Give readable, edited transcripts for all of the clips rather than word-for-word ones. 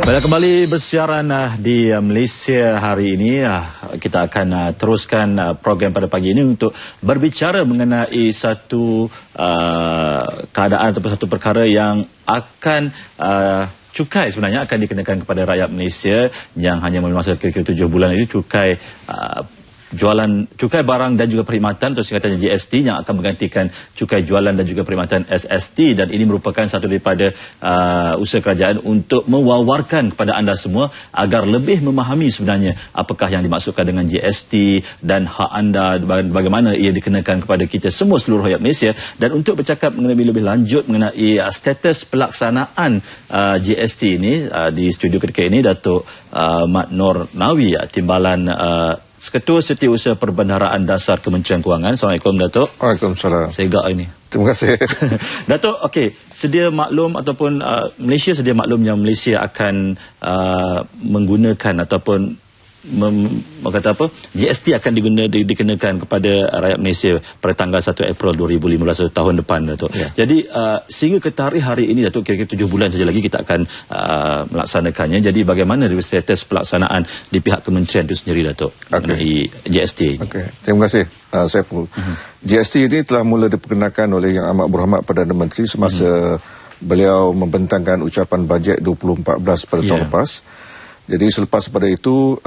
Baiklah, kembali bersiaran di Malaysia hari ini. Kita akan teruskan program pada pagi ini untuk berbicara mengenai satu keadaan atau satu perkara yang akan cukai sebenarnya akan dikenakan kepada rakyat Malaysia yang hanya masa kira-kira 7 bulan ini, cukai jualan cukai barang dan juga perkhidmatan atau singkatannya GST yang akan menggantikan cukai jualan dan juga perkhidmatan SST, dan ini merupakan satu daripada usaha kerajaan untuk mewawarkan kepada anda semua agar lebih memahami sebenarnya apakah yang dimaksudkan dengan GST dan hak anda, bagaimana ia dikenakan kepada kita semua seluruh rakyat Malaysia. Dan untuk bercakap mengenai lebih lanjut mengenai status pelaksanaan GST ini, di studio ketika ini Datuk Mat Nur Nawi, Timbalan Ketua Setiausaha Perbendaharaan Dasar Kementerian Kewangan. Assalamualaikum, Datuk. Waalaikumsalam. Saya gak ini. Terima kasih. Datuk, okey, sedia maklum ataupun Malaysia sedia maklum yang Malaysia akan menggunakan ataupun kata apa, GST akan dikenakan kepada rakyat Malaysia pada tanggal 1 April 2015 tahun depan, Datuk. Ya. Jadi sehingga ke tarikh hari ini, Datuk, kira-kira 7 bulan saja lagi kita akan melaksanakannya. Jadi bagaimana status pelaksanaan di pihak kementerian itu sendiri, Datuk, mengenai GST? Okey, terima kasih Saiful. GST ini telah mula diperkenalkan oleh Yang Amat Berhormat Perdana Menteri semasa beliau membentangkan ucapan bajet 2014 pada tahun lepas. Jadi selepas pada itu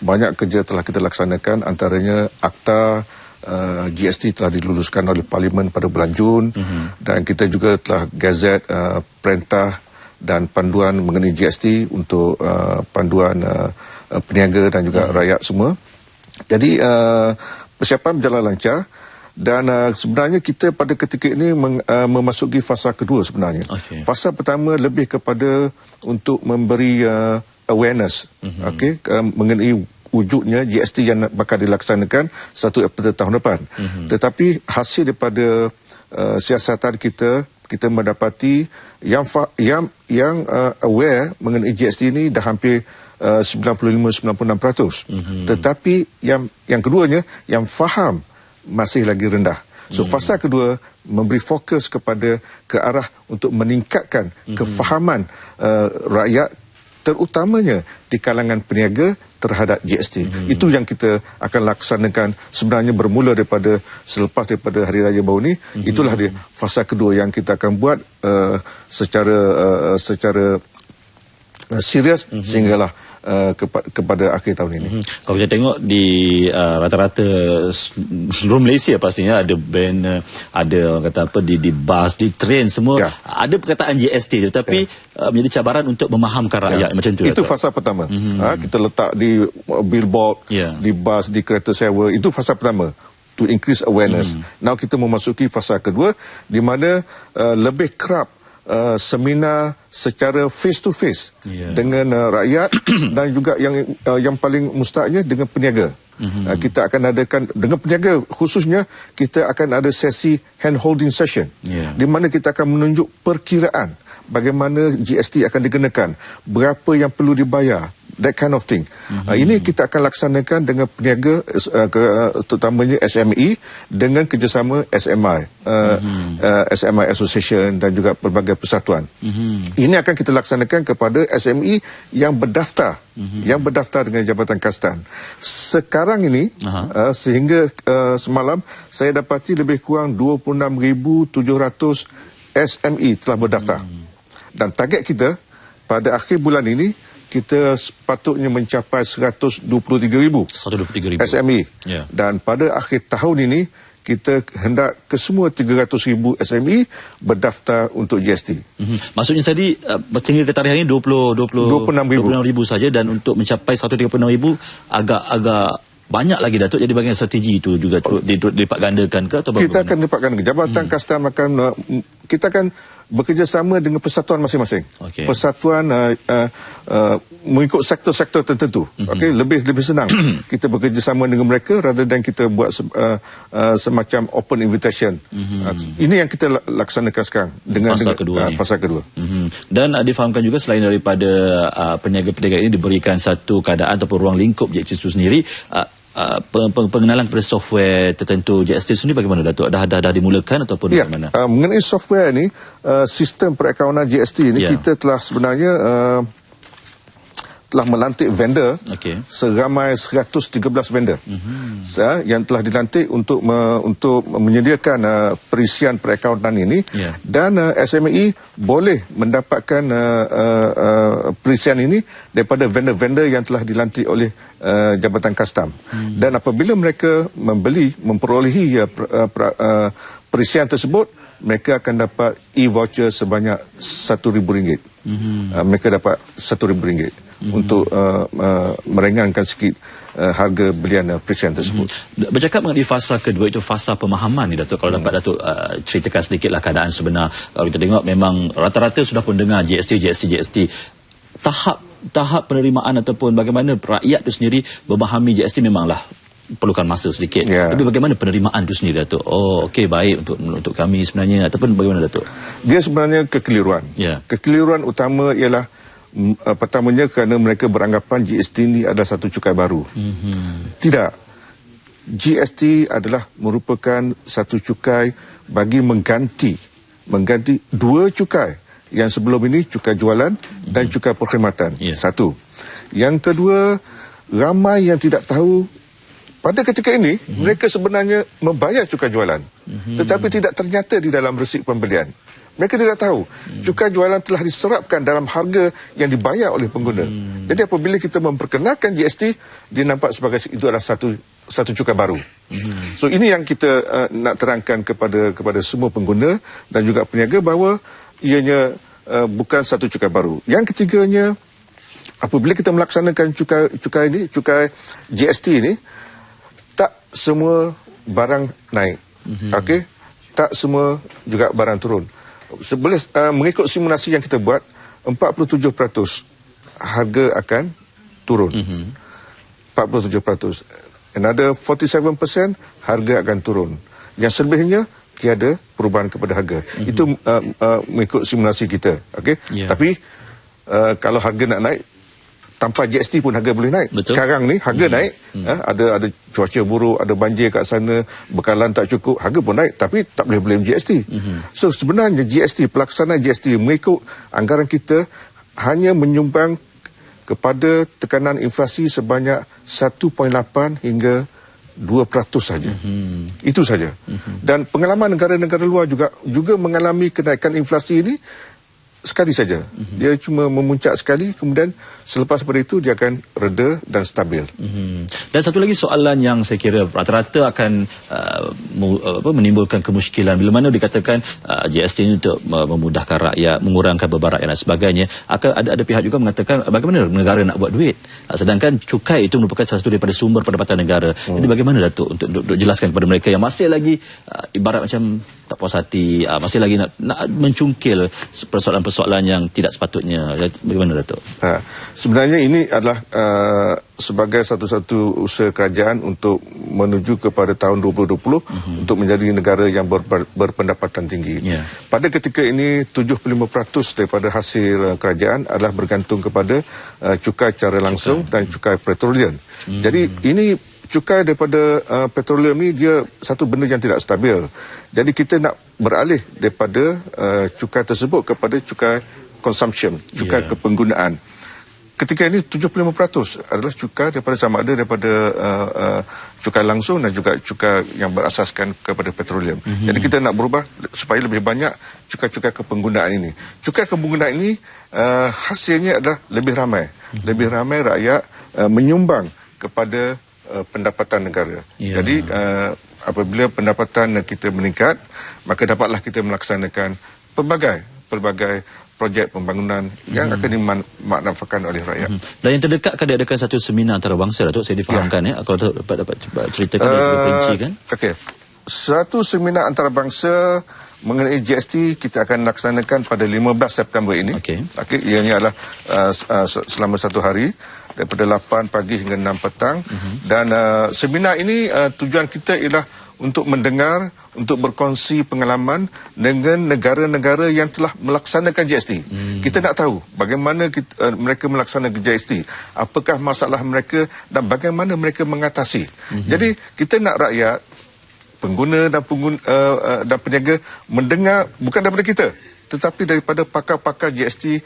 banyak kerja telah kita laksanakan, antaranya Akta GST telah diluluskan oleh Parlimen pada bulan Jun, dan kita juga telah gazet perintah dan panduan mengenai GST untuk panduan peniaga dan juga rakyat semua. Jadi persiapan berjalan lancar, dan sebenarnya kita pada ketika ini memasuki fasa kedua sebenarnya. Fasa pertama lebih kepada untuk memberi awareness mengenai wujudnya GST yang bakal dilaksanakan 1 April tahun depan. Tetapi hasil daripada siasatan kita mendapati yang aware mengenai GST ini dah hampir 95-96%. Tetapi yang keduanya, yang faham masih lagi rendah. So fasa kedua memberi fokus ke arah untuk meningkatkan kefahaman rakyat, terutamanya di kalangan peniaga terhadap GST. Itu yang kita akan laksanakan sebenarnya bermula selepas daripada Hari Raya baru ni. Itulah dia fasa kedua yang kita akan buat secara serius sehinggalah kepada akhir tahun ini. Kalau kita tengok di rata-rata seluruh Malaysia pastinya ada banner, ada orang kata apa, di bas, di train semua ada perkataan GST, tetapi menjadi cabaran untuk memahamkan rakyat macam tu. Itu fasa pertama. Kita letak di billboard, di bas, di kereta sewa. Itu fasa pertama, to increase awareness. Now kita memasuki fasa kedua di mana lebih kerap seminar secara face to face dengan rakyat dan juga yang paling mustahaknya dengan peniaga. Kita akan adakan dengan peniaga, khususnya kita akan ada sesi hand holding session di mana kita akan menunjuk perkiraan bagaimana GST akan dikenakan, berapa yang perlu dibayar, that kind of thing. Ini kita akan laksanakan dengan peniaga, terutamanya SME, dengan kerjasama SMI, SMI Association dan juga pelbagai persatuan. Ini akan kita laksanakan kepada SME yang berdaftar, dengan Jabatan Kastan. Sekarang ini, sehingga semalam, saya dapati lebih kurang 26,700 SME telah berdaftar. Dan target kita pada akhir bulan ini, kita sepatutnya mencapai 123,000 SME. Dan pada akhir tahun ini, kita hendak ke semua 300,000 SME berdaftar untuk GST. Maksudnya tadi hingga ke tarikh ini 26,000 saja, dan untuk mencapai 136,000 agak banyak lagi, Datuk. Jadi bagian strategi itu juga dilipat gandakan ke atau bagaimana? Kita akan lipat gandakan. Jabatan Kastam akan kita akan bekerjasama dengan persatuan masing-masing. Persatuan mengikut sektor-sektor tertentu. Lebih senang kita bekerjasama dengan mereka rather than kita buat semacam open invitation. Ini yang kita laksanakan sekarang dengan fasa kedua. Dan difahamkan juga selain daripada peniaga-peniaga ini diberikan satu keadaan ataupun ruang lingkup GST itu sendiri, pengenalan kepada software tertentu GST sendiri bagaimana, Datuk? Dah dimulakan ataupun bagaimana? Mengenai software ni, sistem perakaunan GST ni kita telah sebenarnya telah melantik vendor seramai 113 vendor yang telah dilantik untuk menyediakan perisian perakaunan ini dan SME boleh mendapatkan perisian ini daripada vendor-vendor yang telah dilantik oleh Jabatan Kastam. Dan apabila mereka memperolehi perisian tersebut, mereka akan dapat e-voucher sebanyak RM1,000. Mereka dapat RM1,000 untuk meringankan sikit harga belian perisian tersebut. Bercakap mengenai fasa kedua, itu fasa pemahaman ni Datuk. Kalau dapat Datuk ceritakan sedikitlah keadaan sebenar. Kalau kita tengok memang rata-rata sudah pun dengar GST. Tahap penerimaan ataupun bagaimana rakyat itu sendiri memahami GST memanglah perlukan masa sedikit. Tapi bagaimana penerimaan itu sendiri Datuk? Oh, okey, baik untuk kami sebenarnya, ataupun bagaimana Datuk? Dia sebenarnya kekeliruan. Kekeliruan utama ialah pertamanya kerana mereka beranggapan GST ini adalah satu cukai baru. Tidak. GST adalah merupakan satu cukai bagi mengganti dua cukai yang sebelum ini, cukai jualan dan cukai perkhidmatan. Satu. Yang kedua, ramai yang tidak tahu pada ketika ini mereka sebenarnya membayar cukai jualan, tetapi tidak ternyata di dalam resip pembelian. Mereka tidak tahu cukai jualan telah diserapkan dalam harga yang dibayar oleh pengguna. Jadi apabila kita memperkenalkan GST, dia nampak sebagai itu adalah satu cukai baru. So ini yang kita nak terangkan kepada semua pengguna dan juga peniaga bahawa ianya bukan satu cukai baru. Yang ketiganya, apabila kita melaksanakan cukai GST ini, tak semua barang naik. Okey? Tak semua juga barang turun. Mengikut simulasi yang kita buat, 47% harga akan turun. 47%. Another 47% harga akan turun. Yang selebihnya tiada perubahan kepada harga. Itu mengikut simulasi kita. Okay? Tapi kalau harga nak naik, tanpa GST pun harga boleh naik. Sekarang ni harga naik, ada cuaca buruk, ada banjir kat sana, bekalan tak cukup, harga pun naik, tapi tak boleh blame GST. So sebenarnya GST, pelaksanaan GST mengikut anggaran kita hanya menyumbang kepada tekanan inflasi sebanyak 1.8 hingga 2% saja. Itu saja. Dan pengalaman negara-negara luar juga mengalami kenaikan inflasi ini sekali saja. Dia cuma memuncak sekali, kemudian selepas pada itu dia akan reda dan stabil. Dan satu lagi soalan yang saya kira rata-rata akan menimbulkan kemusykilan bila mana dikatakan GST ini untuk memudahkan rakyat, mengurangkan beban rakyat dan sebagainya. Akan ada pihak juga mengatakan bagaimana negara nak buat duit, sedangkan cukai itu merupakan salah satu daripada sumber pendapatan negara. Jadi bagaimana Datuk untuk jelaskan kepada mereka yang masih lagi ibarat macam tak puas hati, masih lagi nak mencungkil persoalan-persoalan yang tidak sepatutnya. Bagaimana Datuk? Sebenarnya ini adalah sebagai satu-satu usaha kerajaan untuk menuju kepada tahun 2020 untuk menjadi negara yang berpendapatan tinggi. Pada ketika ini 75% daripada hasil kerajaan adalah bergantung kepada cukai secara langsung dan cukai petroleum. Jadi ini cukai daripada petroleum ni dia satu benda yang tidak stabil. Jadi kita nak beralih daripada cukai tersebut kepada cukai consumption, cukai kepenggunaan. Ketika ini 75% adalah cukai daripada sama ada daripada cukai langsung dan juga cukai yang berasaskan kepada petroleum. Jadi kita nak berubah supaya lebih banyak cukai-cukai kepenggunaan ini. Cukai kepenggunaan ini hasilnya adalah lebih ramai rakyat menyumbang kepada pendapatan negara. Jadi apabila pendapatan kita meningkat, maka dapatlah kita melaksanakan pelbagai projek pembangunan yang akan dimanfaatkan oleh rakyat. Dan yang terdekat akan diadakan satu seminar antarabangsa, Datuk, saya difahamkan kalau dapat ceritakan diperincikan. Okey. Satu seminar antarabangsa mengenai GST kita akan laksanakan pada 15 September ini. Okey, ianya adalah selama satu hari daripada 8 pagi hingga 6 petang. Dan seminar ini tujuan kita ialah untuk mendengar, untuk berkongsi pengalaman dengan negara-negara yang telah melaksanakan GST. Kita nak tahu bagaimana mereka melaksanakan GST, apakah masalah mereka dan bagaimana mereka mengatasi. Jadi kita nak rakyat, pengguna dan peniaga mendengar bukan daripada kita, tetapi daripada pakar-pakar GST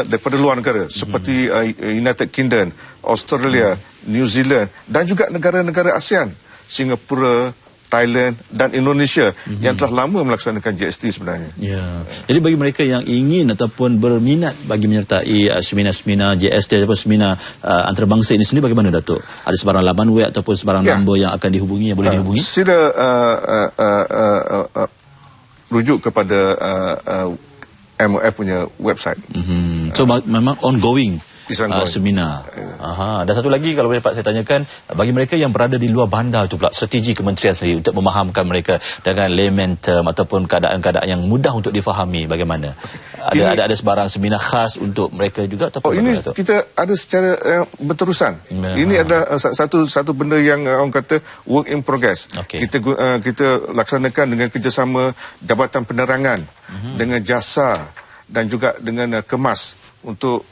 daripada luar negara seperti United Kingdom, Australia, New Zealand dan juga negara-negara ASEAN, Singapura, Thailand dan Indonesia yang telah lama melaksanakan GST sebenarnya. Ya. Jadi bagi mereka yang ingin ataupun berminat bagi menyertai seminar-seminar GST ataupun seminar antarabangsa ini sendiri, bagaimana Datuk? Ada sebarang laman web ataupun sebarang nombor yang akan dihubungi, yang boleh dihubungi? Sila rujuk kepada MOF punya website. So memang ongoing seminar. Dan satu lagi kalau boleh Pak saya tanyakan, bagi mereka yang berada di luar bandar itu pula, strategi kementerian sendiri untuk memahamkan mereka dengan layman term ataupun keadaan-keadaan yang mudah untuk difahami, bagaimana? Ada sebarang seminar khas untuk mereka juga ataupun ini kita ada secara berterusan. Ini adalah satu benda yang orang kata work in progress. Kita laksanakan dengan kerjasama Jabatan Penerangan dengan jasa dan juga dengan Kemas untuk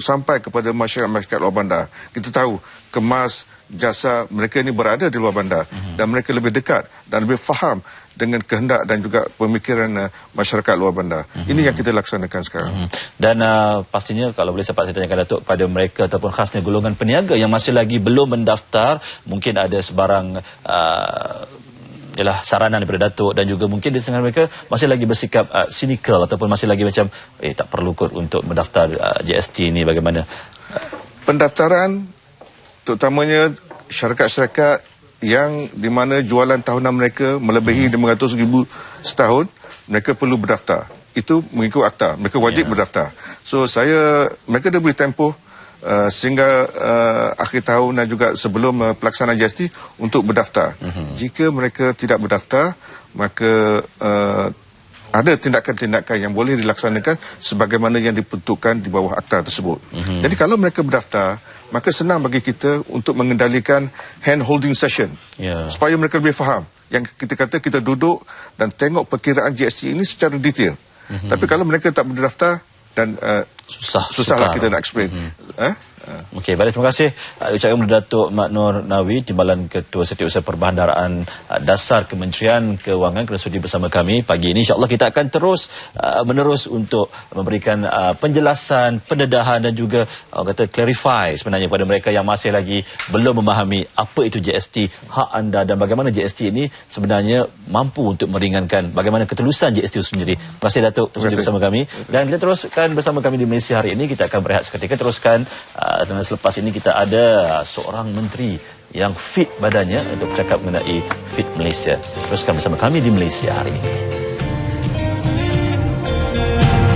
sampai kepada masyarakat luar bandar. Kita tahu Kemas, jasa mereka ini berada di luar bandar dan mereka lebih dekat dan lebih faham dengan kehendak dan juga pemikiran masyarakat luar bandar. Ini yang kita laksanakan sekarang. Dan pastinya kalau boleh saya tanyakan Datuk, pada mereka ataupun khasnya golongan peniaga yang masih lagi belum mendaftar, mungkin ada sebarang saranan daripada Datuk, dan juga mungkin di tengah mereka masih lagi bersikap cynical ataupun masih lagi macam tak perlu kot untuk mendaftar GST ni, bagaimana? Pendaftaran terutamanya syarikat-syarikat yang di mana jualan tahunan mereka melebihi 500,000 setahun, mereka perlu berdaftar. Itu mengikut akta, mereka wajib berdaftar. So mereka dah beri tempoh sehingga akhir tahun dan juga sebelum pelaksanaan GST untuk berdaftar. Jika mereka tidak berdaftar, maka ada tindakan-tindakan yang boleh dilaksanakan sebagaimana yang diperuntukkan di bawah akta tersebut. Jadi kalau mereka berdaftar, maka senang bagi kita untuk mengendalikan hand holding session supaya mereka lebih faham. Yang kita kata, kita duduk dan tengok perkiraan GST ini secara detail. Tapi kalau mereka tak berdaftar, dan susahlah kita nak explain. Okey, baik, terima kasih ucapkan kepada Datuk Mat Noor Nawi, Timbalan Ketua Setiausaha Perbandaraan Dasar Kementerian Kewangan, kerana sudi bersama kami pagi ini. InsyaAllah kita akan terus menerus untuk memberikan penjelasan, pendedahan dan juga kata clarify sebenarnya kepada mereka yang masih lagi belum memahami apa itu GST, hak anda dan bagaimana GST ini sebenarnya mampu untuk meringankan bagaimana ketelusan GST itu sendiri. Terima kasih Datuk sudi bersama kami, dan kita teruskan bersama kami di Malaysia hari ini. Kita akan berehat seketika, teruskan dan selepas ini kita ada seorang menteri yang fit badannya untuk bercakap mengenai Fit Malaysia. Teruskan bersama kami di Malaysia hari ini.